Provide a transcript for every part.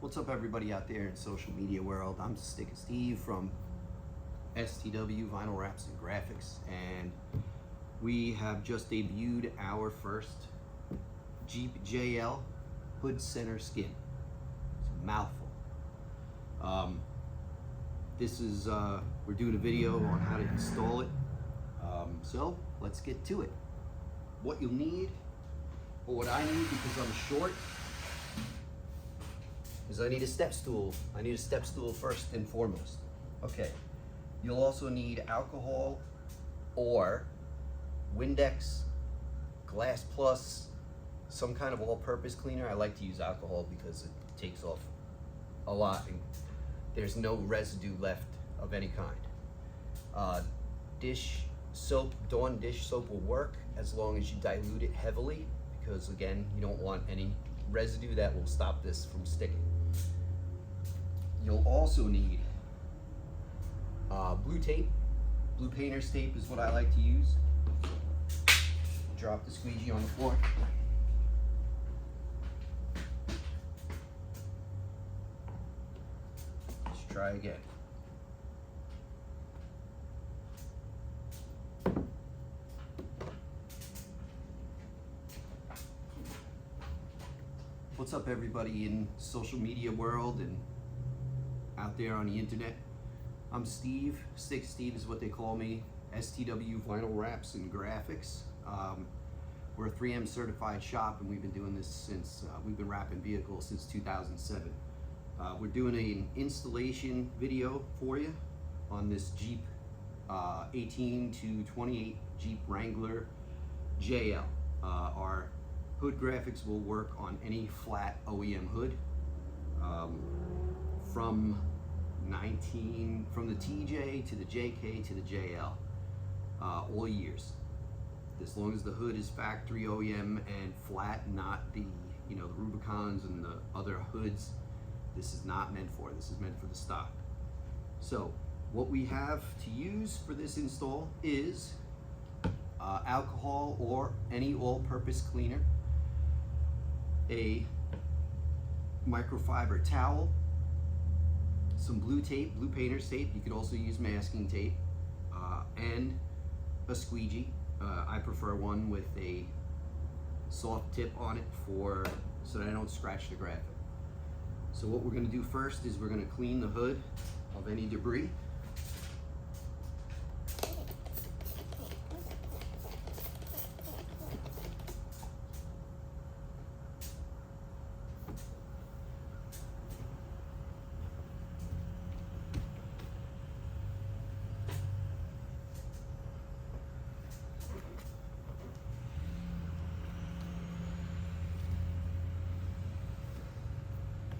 What's up, everybody out there in social media world? I'm StickaSteve from STW Wraps and Graphics, and we have just debuted our first Jeep JL hood center skin. It's a mouthful. We're doing a video on how to install it. So let's get to it. What you'll need, or what I need because I'm short, is I need a step stool. I need a step stool first and foremost. Okay, you'll also need alcohol or Windex, Glass Plus, some kind of all-purpose cleaner. I like to use alcohol because it takes off a lot and there's no residue left of any kind. Dish soap, Dawn dish soap will work as long as you dilute it heavily, because again, you don't want any residue that will stop this from sticking. You'll also need blue tape. Blue painter's tape is what I like to use. Drop the squeegee on the floor. Let's try again. What's up, everybody in social media world and out there on the internet? I'm Steve. StickaSteve is what they call me. STW Wraps and Graphics. We're a 3M certified shop, and we've been doing this since we've been wrapping vehicles since 2007. We're doing an installation video for you on this Jeep 18 to 28 Jeep Wrangler JL. Our hood graphics will work on any flat OEM hood, from the TJ to the JK to the JL, all years. As long as the hood is factory OEM and flat, not the the Rubicons and the other hoods, this is not meant for. This is meant for the stock. So what we have to use for this install is alcohol or any all-purpose cleaner, a microfiber towel, some blue tape, blue painter's tape. You could also use masking tape, and a squeegee. I prefer one with a soft tip on it so that I don't scratch the graphic. So what we're going to do first is we're going to clean the hood of any debris.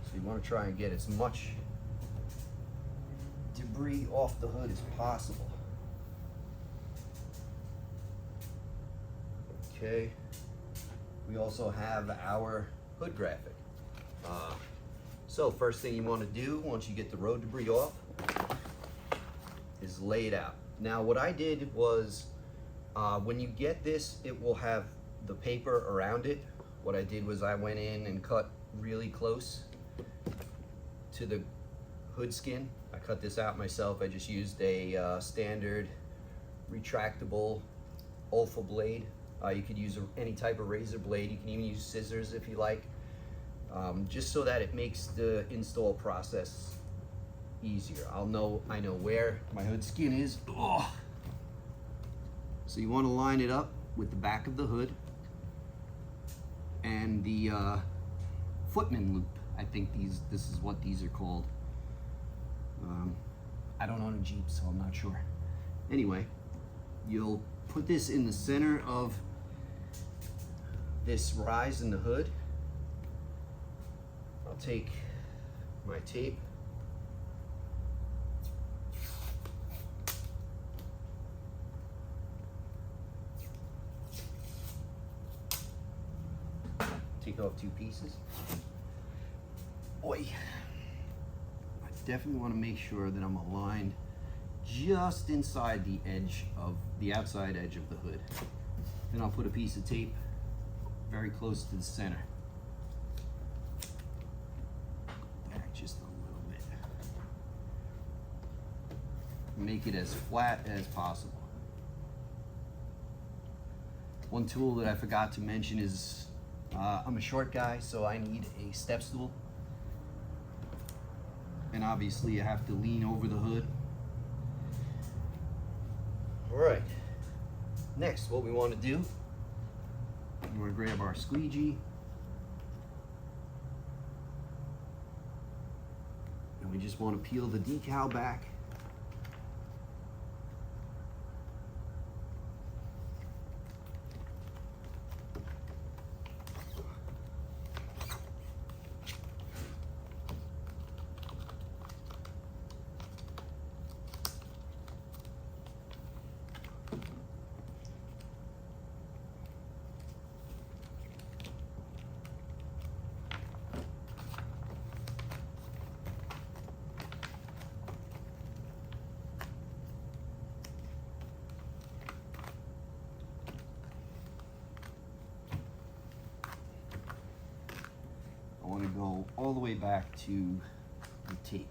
So you want to try and get as much debris off the hood as possible. Okay, we also have our hood graphic. So first thing you want to do once you get the road debris off is lay it out. Now what I did was, when you get this, it will have the paper around it. What I did was I went in and cut really close to the hood skin. I cut this out myself. I just used a standard retractable Olfa blade. You could use any type of razor blade. You can even use scissors if you like, just so that it makes the install process easier. I know where my hood skin is. Ugh. So you want to line it up with the back of the hood and the footman loop. I think this is what these are called. I don't own a Jeep, so I'm not sure. Anyway, you'll put this in the center of this rise in the hood. I'll take my tape. Take off 2 pieces. Boy, I definitely want to make sure that I'm aligned just inside the outside edge of the hood. Then I'll put a piece of tape very close to the center. make it as flat as possible. One tool that I forgot to mention is I'm a short guy, so I need a step stool. And obviously I have to lean over the hood. All right, next what we want to do, we want to grab our squeegee and we just want to peel the decal back. I want to go all the way back to the tape.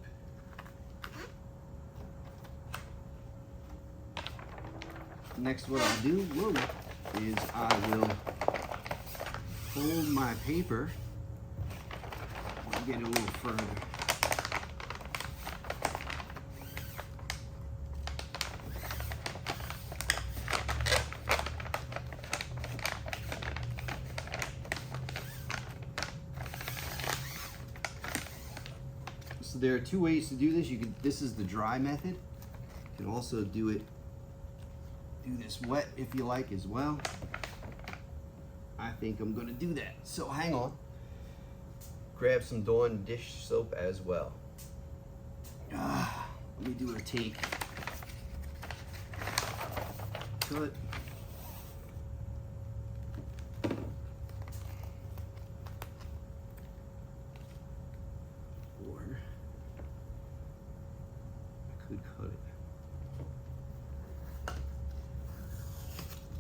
Next, what I'll do is I will fold my paper. I'll get it a little further. So there are two ways to do this. This is the dry method. You can also do this wet if you like as well. I think I'm gonna do that. So hang on. Grab some Dawn dish soap as well. Let me do a take. Cut.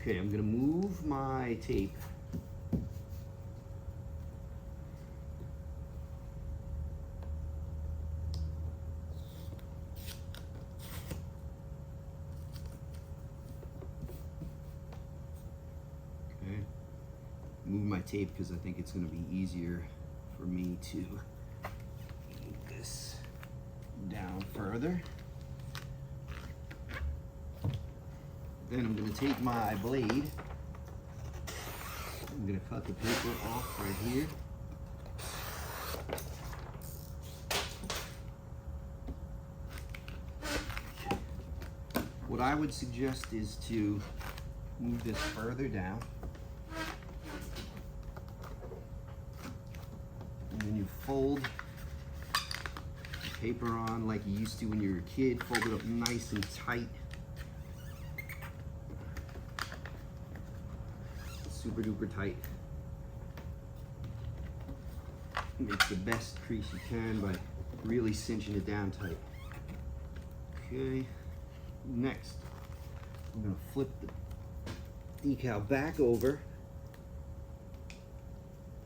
Okay, I'm gonna move my tape. Okay, move my tape because I think it's gonna be easier for me to move this down further. Then I'm going to take my blade. I'm going to cut the paper off right here. What I would suggest is to move this further down. And then you fold the paper on like you used to when you were a kid. Fold it up nice and tight. Super duper tight. Make the best crease you can by really cinching it down tight. Okay, next I'm gonna flip the decal back over.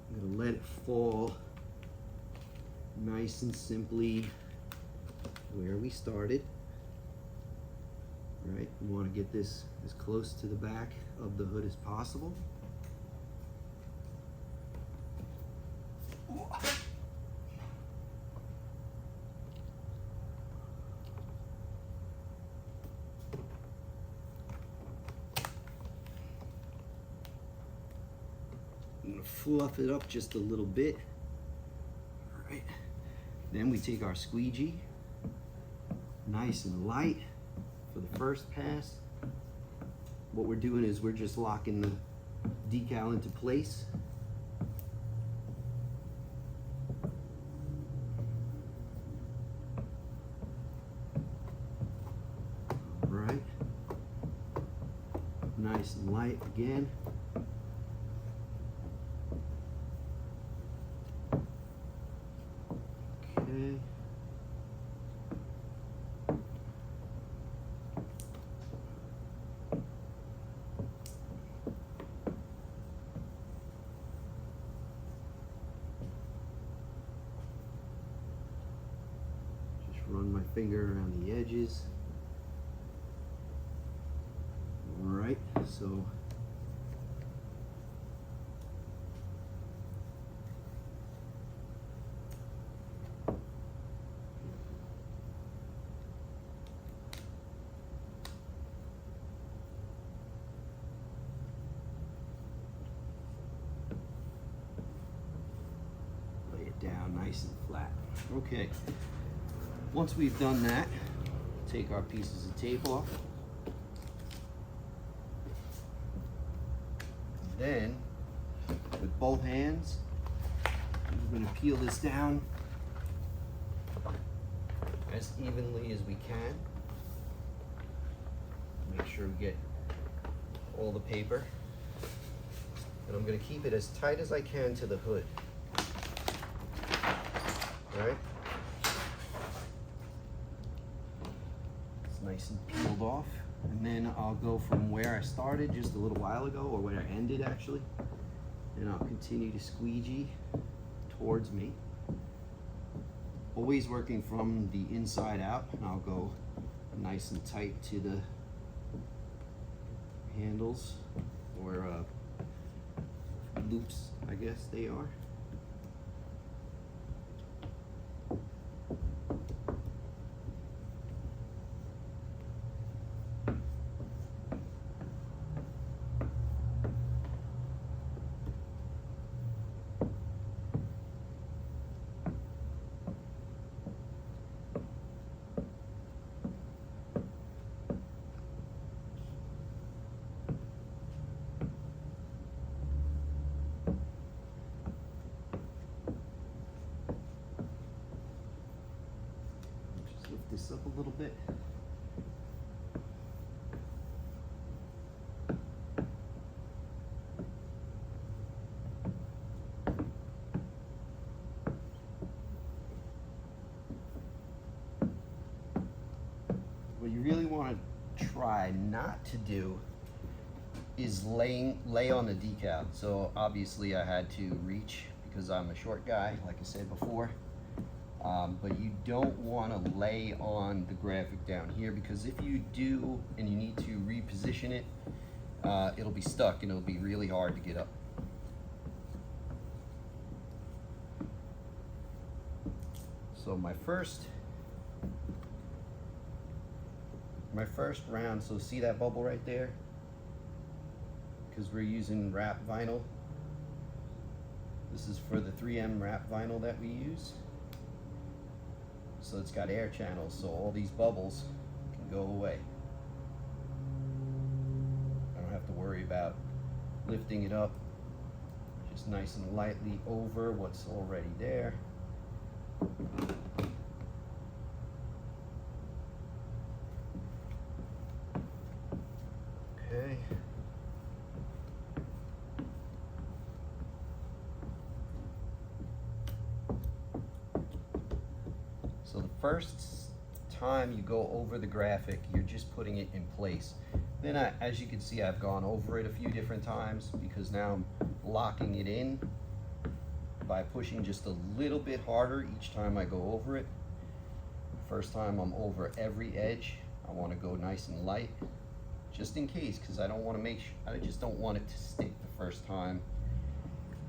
I'm gonna let it fall nice and simply where we started. Right, we want to get this as close to the back of the hood as possible. I'm going to fluff it up just a little bit. All right. Then we take our squeegee, nice and light for the first pass. What we're doing is we're just locking the decal into place. Right, nice and light again. Okay. Just run my finger around the edges. So lay it down nice and flat. Okay, once we've done that, take our pieces of tape off. Then, with both hands, I'm going to peel this down as evenly as we can. Make sure we get all the paper. And I'm going to keep it as tight as I can to the hood. All right? It's nice and peeled off. And then I'll go from where I started just a little while ago, or where I ended actually, and I'll continue to squeegee towards me. Always working from the inside out, and I'll go nice and tight to the handles, or loops, I guess they are. This up a little bit. What you really want to try not to do is lay on the decal. So obviously I had to reach because I'm a short guy, like I said before. But you don't want to lay on the graphic down here, because if you do and you need to reposition it, it'll be stuck and it'll be really hard to get up. So my first round, so see that bubble right there? Because we're using wrap vinyl. This is for the 3M wrap vinyl that we use. So it's got air channels, so all these bubbles can go away. I don't have to worry about lifting it up. Just nice and lightly over what's already there. Okay. So the first time you go over the graphic, you're just putting it in place. Then as you can see, I've gone over it a few different times because now I'm locking it in by pushing just a little bit harder each time I go over it. First time I'm over every edge. I want to go nice and light, just in case, because I don't want to I just don't want it to stick the first time,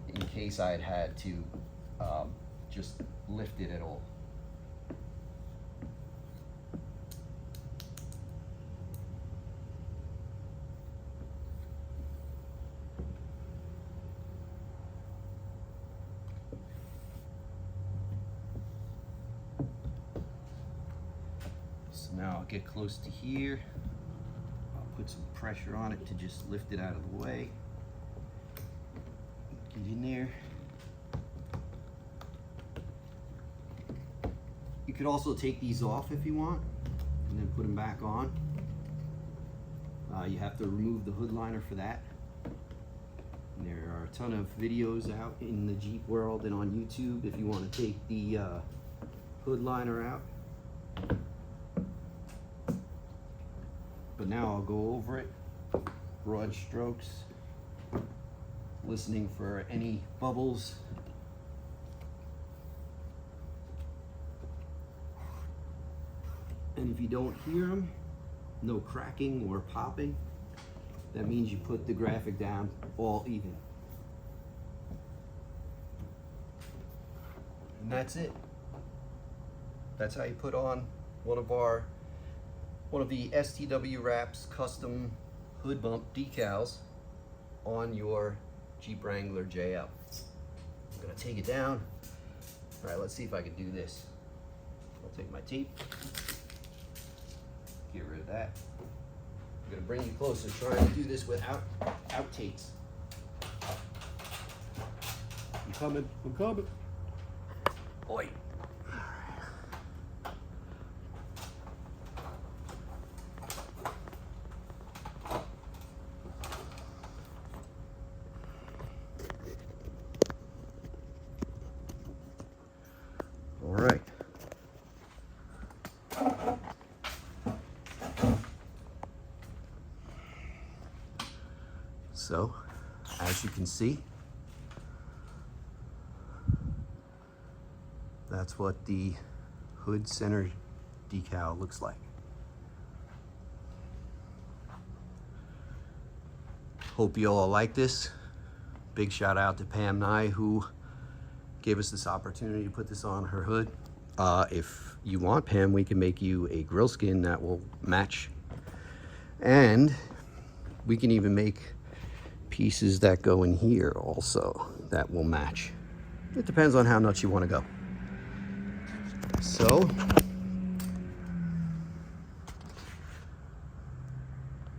in case I had to just lift it at all. Now I'll get close to here. I'll put some pressure on it to just lift it out of the way. Get in there. You could also take these off if you want, and then put them back on. You have to remove the hood liner for that. And there are a ton of videos out in the Jeep world and on YouTube if you want to take the hood liner out. But now I'll go over it, broad strokes, listening for any bubbles. And if you don't hear them, no cracking or popping, That means you put the graphic down all even. And that's it. That's how you put on one of the STW Wraps custom hood bump decals on your Jeep Wrangler JL. I'm gonna take it down. All right, let's see if I can do this. I'll take my tape, get rid of that. I'm gonna bring you closer, trying to do this without outtakes. I'm coming, I'm coming. Oi. All right. So, as you can see, that's what the hood center decal looks like. Hope you all like this. Big shout out to Pam Nye, who gave us this opportunity to put this on her hood. If you want, Pam, we can make you a grill skin that will match. And we can even make pieces that go in here also that will match. It depends on how nuts you want to go. So